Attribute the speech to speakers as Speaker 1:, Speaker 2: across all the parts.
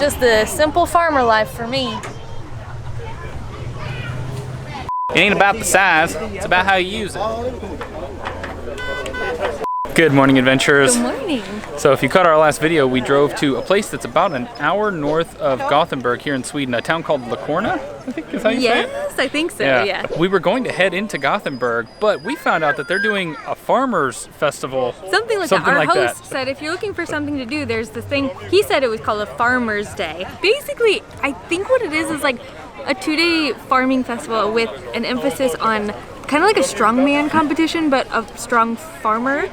Speaker 1: just the simple farmer life for me.
Speaker 2: It ain't about the size, it's about how you use it. Good morning, adventurers.
Speaker 1: Good morning.
Speaker 2: So if you caught our last video, we drove to a place that's about an hour north of Gothenburg here in Sweden, a town called Licorice, I think is how you say it?
Speaker 1: Yes, I think so, yeah.
Speaker 2: We were going to head into Gothenburg, but we found out that they're doing a farmers festival.
Speaker 1: Something like that. Our host said if you're looking for something to do, there's this thing, he said it was called a Farmer's Day. Basically, I think what it is like a 2-day farming festival with an emphasis on kind of like a strongman competition, but a strong farmer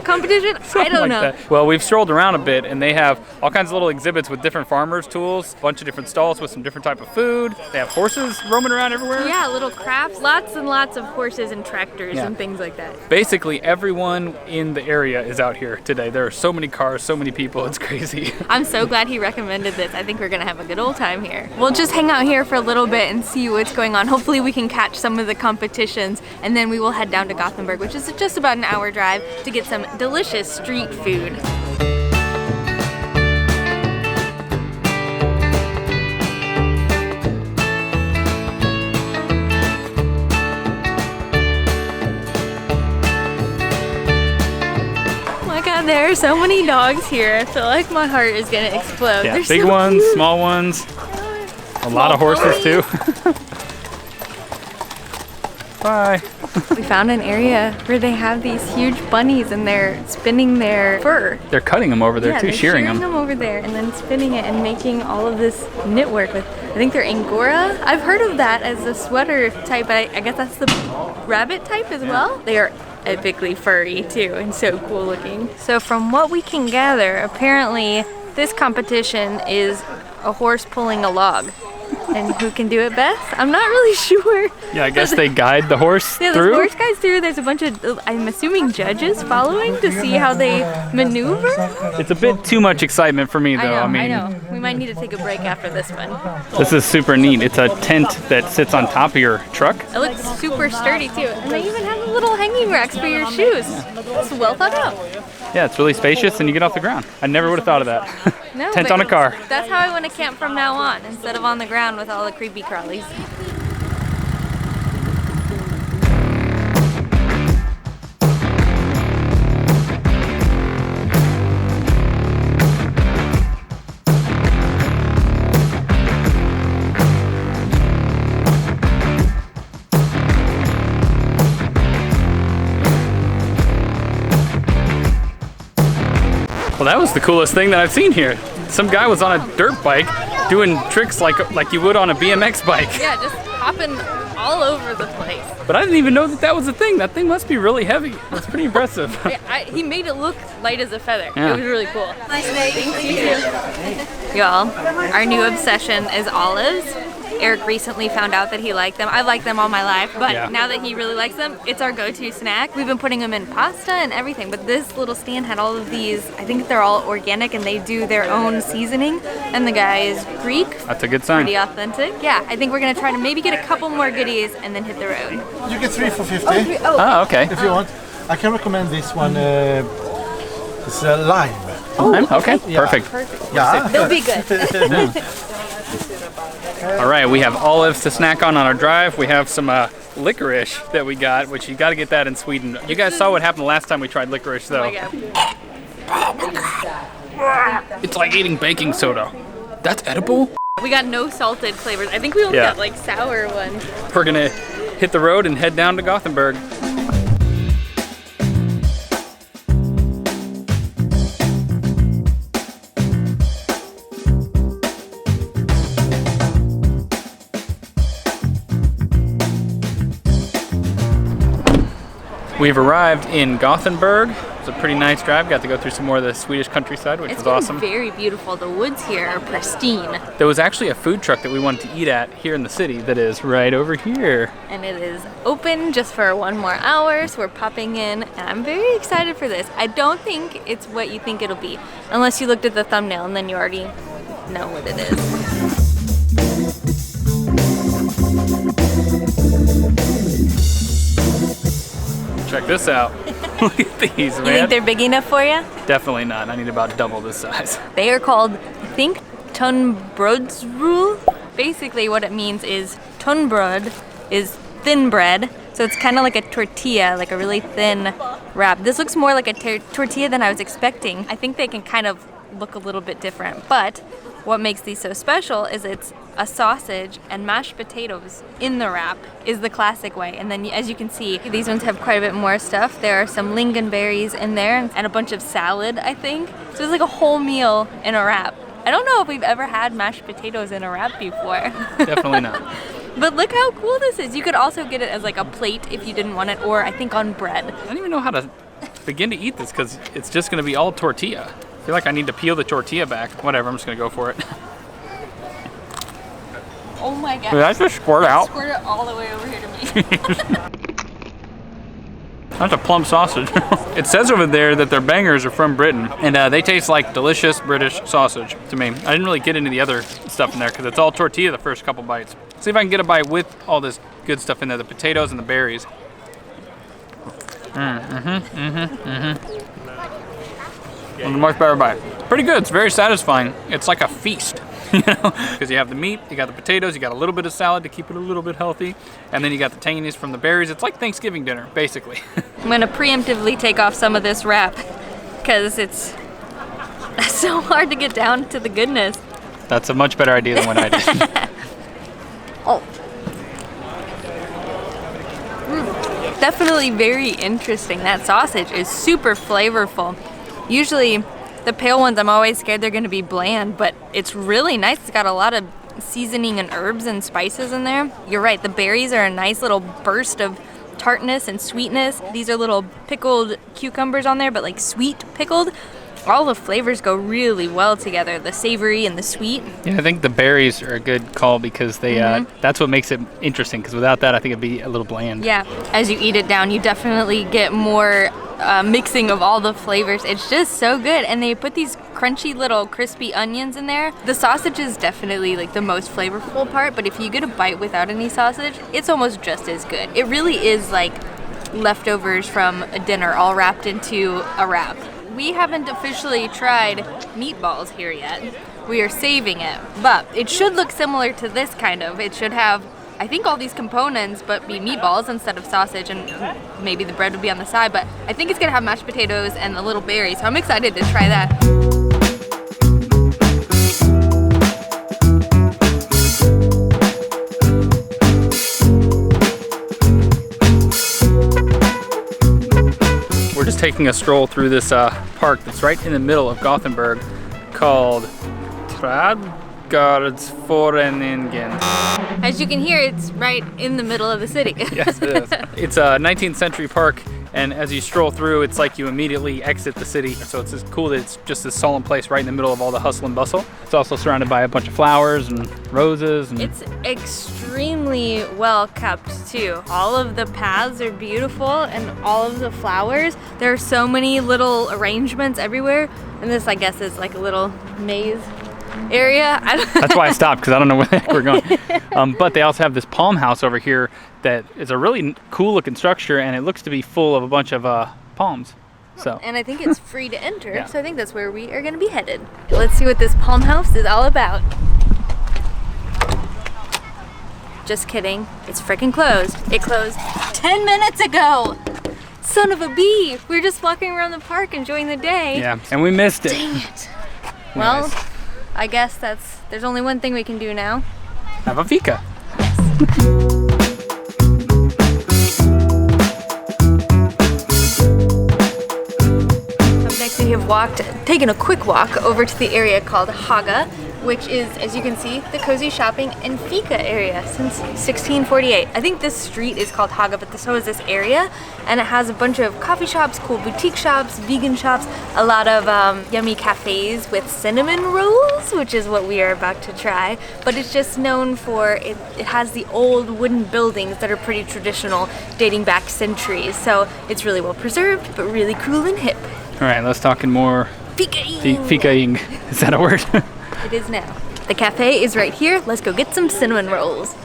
Speaker 1: competition. I don't know.
Speaker 2: That. Well, we've strolled around a bit, and they have all kinds of little exhibits with different farmers' tools, a bunch of different stalls with some different type of food. They have horses roaming around everywhere.
Speaker 1: Yeah, little crafts, lots and lots of horses and tractors and things like that.
Speaker 2: Basically, everyone in the area is out here today. There are so many cars, so many people. It's crazy.
Speaker 1: I'm so glad he recommended this. I think we're gonna have a good old time here. We'll just hang out here for a little bit and see what's going on. Hopefully, we can catch some of the competitions. And then we will head down to Gothenburg, which is just about an hour drive, to get some delicious street food. Oh my God, there are so many dogs here. I feel like my heart is gonna explode.
Speaker 2: Yeah,
Speaker 1: They're
Speaker 2: big
Speaker 1: so
Speaker 2: ones,
Speaker 1: cute.
Speaker 2: small ones, a lot of horses too. Bye.
Speaker 1: We found an area where they have these huge bunnies and they're spinning their fur.
Speaker 2: They're cutting them over there too, shearing them.
Speaker 1: Over there and then spinning it and making all of this knitwork with, I think they're Angora. I've heard of that as a sweater type, but I guess that's the rabbit type as well. They are epically furry too and so cool looking. So from what we can gather, apparently this competition is a horse pulling a log. And who can do it best? I'm not really sure.
Speaker 2: Yeah, I guess they guide the horse through.
Speaker 1: Yeah, the horse guides through. There's a bunch of, I'm assuming, judges following to see how they maneuver.
Speaker 2: It's a bit too much excitement for me, though.
Speaker 1: I know. We might need to take a break after this one.
Speaker 2: This is super neat. It's a tent that sits on top of your truck.
Speaker 1: It looks super sturdy, too. And they even have little hanging racks for your shoes. It's well thought out.
Speaker 2: Yeah, it's really spacious and you get off the ground. I never would have thought of that.
Speaker 1: No,
Speaker 2: tent on a car.
Speaker 1: That's how I want to camp from now on, instead of on the ground with all the creepy crawlies.
Speaker 2: Well, that was the coolest thing that I've seen here. Some guy was on a dirt bike doing tricks like you would on a BMX bike.
Speaker 1: Yeah, just hopping all over the place.
Speaker 2: But I didn't even know that was a thing. That thing must be really heavy. That's pretty impressive.
Speaker 1: He made it look light as a feather.
Speaker 2: Yeah.
Speaker 1: It was really cool. Nice day. Thank you. Y'all, our new obsession is olives. Eric recently found out that he liked them. I've liked them all my life, but now that he really likes them, it's our go-to snack. We've been putting them in pasta and everything, but this little stand had all of these. I think they're all organic and they do their own seasoning, and the guy is Greek.
Speaker 2: That's a good sign.
Speaker 1: Pretty authentic. Yeah, I think we're gonna try to maybe get a couple more goodies and then hit the road.
Speaker 3: You get 3 for 50.
Speaker 2: Oh, okay.
Speaker 3: If you want. I can recommend this one. It's lime.
Speaker 2: Oh, okay,
Speaker 3: yeah.
Speaker 2: Perfect.
Speaker 3: Yeah.
Speaker 1: They'll be good.
Speaker 2: All right, we have olives to snack on our drive. We have some licorice that we got, which you got to get that in Sweden. You guys saw what happened the last time we tried licorice, though.
Speaker 1: Oh my God.
Speaker 2: It's like eating baking soda. That's edible?
Speaker 1: We got no salted flavors. I think we only got like sour ones.
Speaker 2: We're gonna hit the road and head down to Gothenburg. We've arrived in Gothenburg. It's a pretty nice drive. Got to go through some more of the Swedish countryside, which was awesome.
Speaker 1: It's very beautiful. The woods here are pristine.
Speaker 2: There was actually a food truck that we wanted to eat at here in the city that is right over here.
Speaker 1: And it is open just for 1 more hour, so we're popping in, and I'm very excited for this. I don't think it's what you think it'll be, unless you looked at the thumbnail and then you already know what it is.
Speaker 2: Check this out. Look at these, man.
Speaker 1: You think they're big enough for you?
Speaker 2: Definitely not. I need about double this size.
Speaker 1: They are called, I think, tunnbrödsrulle. Basically what it means is tunnbröd is thin bread. So it's kind of like a tortilla, like a really thin wrap. This looks more like a tortilla than I was expecting. I think they can kind of look a little bit different, but what makes these so special is it's a sausage and mashed potatoes in the wrap is the classic way. And then as you can see, these ones have quite a bit more stuff. There are some lingonberries in there and a bunch of salad, I think. So it's like a whole meal in a wrap. I don't know if we've ever had mashed potatoes in a wrap before.
Speaker 2: Definitely not.
Speaker 1: But look how cool this is. You could also get it as like a plate if you didn't want it, or I think on bread.
Speaker 2: I don't even know how to begin to eat this because it's just going to be all tortilla. I feel like I need to peel the tortilla back. Whatever, I'm just going to go for it.
Speaker 1: Oh my gosh.
Speaker 2: Did that just squirt out?
Speaker 1: Squirt it all the way over here to me.
Speaker 2: That's a plump sausage. It says over there that their bangers are from Britain, and they taste like delicious British sausage to me. I didn't really get into the other stuff in there because it's all tortilla the first couple bites. See if I can get a bite with all this good stuff in there, the potatoes and the berries. A much better bite. Pretty good. It's very satisfying. It's like a feast. You know, because you have the meat, you got the potatoes, you got a little bit of salad to keep it a little bit healthy, and then you got the tanginess from the berries. It's like Thanksgiving dinner, basically.
Speaker 1: I'm gonna preemptively take off some of this wrap because it's so hard to get down to the goodness.
Speaker 2: That's a much better idea than what I did.
Speaker 1: Oh. Definitely very interesting. That sausage is super flavorful. Usually the pale ones, I'm always scared they're gonna be bland, but it's really nice. It's got a lot of seasoning and herbs and spices in there. You're right, the berries are a nice little burst of tartness and sweetness. These are little pickled cucumbers on there, but like sweet pickled. All the flavors go really well together, the savory and the sweet.
Speaker 2: Yeah, I think the berries are a good call because they that's what makes it interesting, because without that I think it'd be a little bland.
Speaker 1: Yeah, as you eat it down, you definitely get more mixing of all the flavors. It's just so good. And they put these crunchy little crispy onions in there. The sausage is definitely like the most flavorful part, but if you get a bite without any sausage, it's almost just as good. It really is like leftovers from a dinner all wrapped into a wrap. We haven't officially tried meatballs here yet. We are saving it, but it should look similar to this kind of. It should have, I think, all these components, but be meatballs instead of sausage, and maybe the bread would be on the side, but I think it's gonna have mashed potatoes and the little berries, so I'm excited to try that.
Speaker 2: We're just taking a stroll through this park that's right in the middle of Gothenburg called Trädgårdsföreningen.
Speaker 1: As you can hear, it's right in the middle of the city.
Speaker 2: Yes, it is. It's a 19th century park, and as you stroll through, it's like you immediately exit the city. So it's just cool that it's just this solemn place right in the middle of all the hustle and bustle. It's also surrounded by a bunch of flowers and roses. And
Speaker 1: it's extremely well kept too. All of the paths are beautiful, and all of the flowers. There are so many little arrangements everywhere, and this, I guess, is like a little maze area.
Speaker 2: That's why I stopped, because I don't know where the heck we're going. But they also have this palm house over here that is a really cool looking structure, and it looks to be full of a bunch of palms. So.
Speaker 1: And I think it's free to enter, yeah. So I think that's where we are going to be headed. Let's see what this palm house is all about. Just kidding. It's freaking closed. It closed 10 minutes ago. Son of a bee. We were just walking around the park enjoying the day.
Speaker 2: Yeah, and we missed it.
Speaker 1: Dang it. Well, nice. I guess there's only one thing we can do now.
Speaker 2: Have a Fika.
Speaker 1: Yes. Up next we have taken a quick walk over to the area called Haga, which is, as you can see, the cozy shopping and Fika area since 1648. I think this street is called Haga, but so is this area, and it has a bunch of coffee shops, cool boutique shops, vegan shops, a lot of yummy cafes with cinnamon rolls, which is what we are about to try. But it's just known for, it has the old wooden buildings that are pretty traditional, dating back centuries. So it's really well preserved, but really cool and hip.
Speaker 2: All right, let's talk in more
Speaker 1: Fika-ing.
Speaker 2: Fika-ing. Is that a word?
Speaker 1: It is now. The cafe is right here. Let's go get some cinnamon rolls.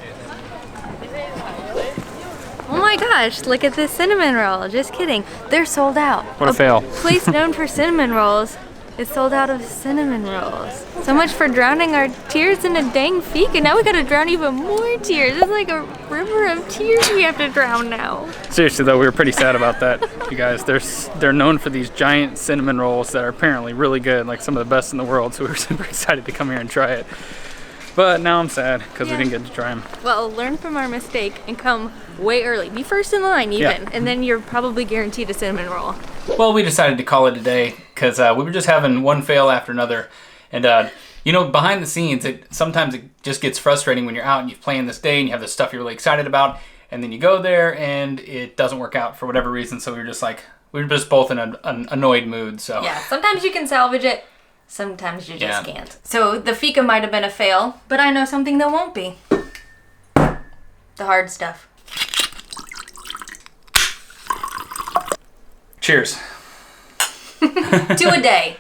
Speaker 1: Oh my gosh, look at this cinnamon roll. Just kidding. They're sold out.
Speaker 2: What a fail.
Speaker 1: Place known for cinnamon rolls is sold out of cinnamon rolls. So much for drowning our tears in a dang Fika. Now we gotta drown even more tears. It's like a river of tears we have to drown now.
Speaker 2: Seriously though, we were pretty sad about that, you guys. They're known for these giant cinnamon rolls that are apparently really good, like some of the best in the world. So we were super excited to come here and try it. But now I'm sad because we didn't get to try them.
Speaker 1: Well, learn from our mistake and come way early. Be first in line even, and then you're probably guaranteed a cinnamon roll.
Speaker 2: Well, we decided to call it a day because we were just having one fail after another. And, you know, behind the scenes, sometimes it just gets frustrating when you're out and you plan this day and you have this stuff you're really excited about. And then you go there and it doesn't work out for whatever reason. So we were just both in an annoyed mood. So
Speaker 1: yeah, sometimes you can salvage it. Sometimes you just can't. So the Fika might have been a fail, but I know something that won't be. The hard stuff.
Speaker 2: Cheers.
Speaker 1: To a day.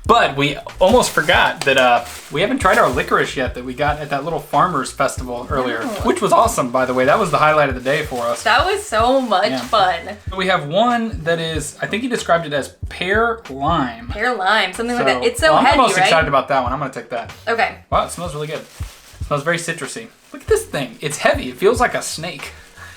Speaker 2: But we almost forgot that we haven't tried our licorice yet that we got at that little farmers festival earlier, which was awesome, by the way. That was the highlight of the day for us.
Speaker 1: That was so much fun.
Speaker 2: We have one that is, I think he described it as pear lime.
Speaker 1: Pear lime, something like that. It's so
Speaker 2: I'm
Speaker 1: heavy,
Speaker 2: most
Speaker 1: right?
Speaker 2: excited about that one. I'm going to take that.
Speaker 1: Okay.
Speaker 2: Wow, it smells really good. It smells very citrusy. Look at this thing. It's heavy. It feels like a snake.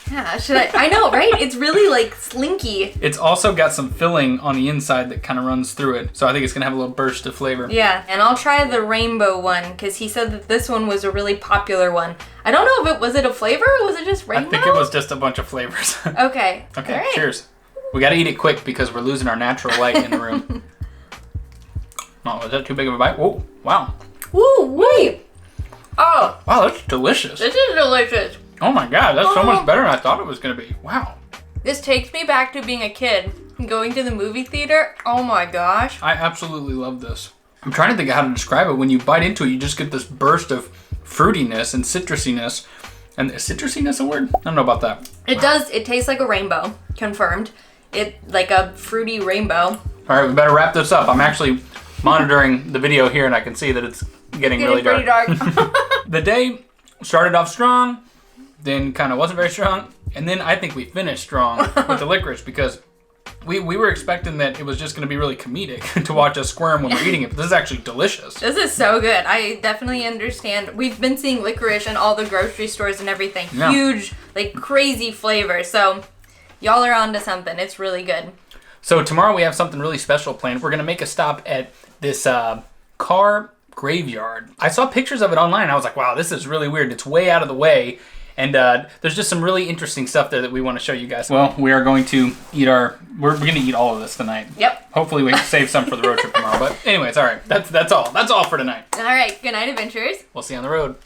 Speaker 1: Yeah, I know, right? It's really like slinky.
Speaker 2: It's also got some filling on the inside that kind of runs through it. So I think it's going to have a little burst of flavor.
Speaker 1: Yeah, and I'll try the rainbow one because he said that this one was a really popular one. I don't know if was it a flavor or was it just rainbow?
Speaker 2: I think it was just a bunch of flavors.
Speaker 1: Okay.
Speaker 2: Okay,
Speaker 1: all right.
Speaker 2: Cheers. We got to eat it quick because we're losing our natural light in the room. Oh, is that too big of a bite? Whoa, wow.
Speaker 1: Woo, wait. Oh.
Speaker 2: Wow, that's delicious.
Speaker 1: This is delicious.
Speaker 2: Oh my God, that's so much better than I thought it was going to be. Wow.
Speaker 1: This takes me back to being a kid, going to the movie theater. Oh my gosh.
Speaker 2: I absolutely love this. I'm trying to think of how to describe it. When you bite into it, you just get this burst of fruitiness and citrusiness. And is citrusiness a word? I don't know about that.
Speaker 1: It does. It tastes like a rainbow. Confirmed. It like a fruity rainbow.
Speaker 2: All right, we better wrap this up. I'm actually monitoring the video here and I can see that it's getting really dark. The day started off strong, then kind of wasn't very strong, and then I think we finished strong with the licorice because we were expecting that it was just going to be really comedic to watch us squirm when we're eating it, but this is actually delicious.
Speaker 1: This is so good. I definitely understand. We've been seeing licorice in all the grocery stores and everything. Yeah. Huge, like crazy flavor. So y'all are onto something. It's really good.
Speaker 2: So tomorrow we have something really special planned. We're going to make a stop at this car graveyard. I saw pictures of it online and I was like, wow, this is really weird. It's way out of the way. And there's just some really interesting stuff there that we want to show you guys. Well, we are going to eat we're going to eat all of this tonight.
Speaker 1: Yep.
Speaker 2: Hopefully we save some for the road trip tomorrow. But anyways, all right. That's all. That's all for tonight.
Speaker 1: All right. Good night, adventurers.
Speaker 2: We'll see you on the road.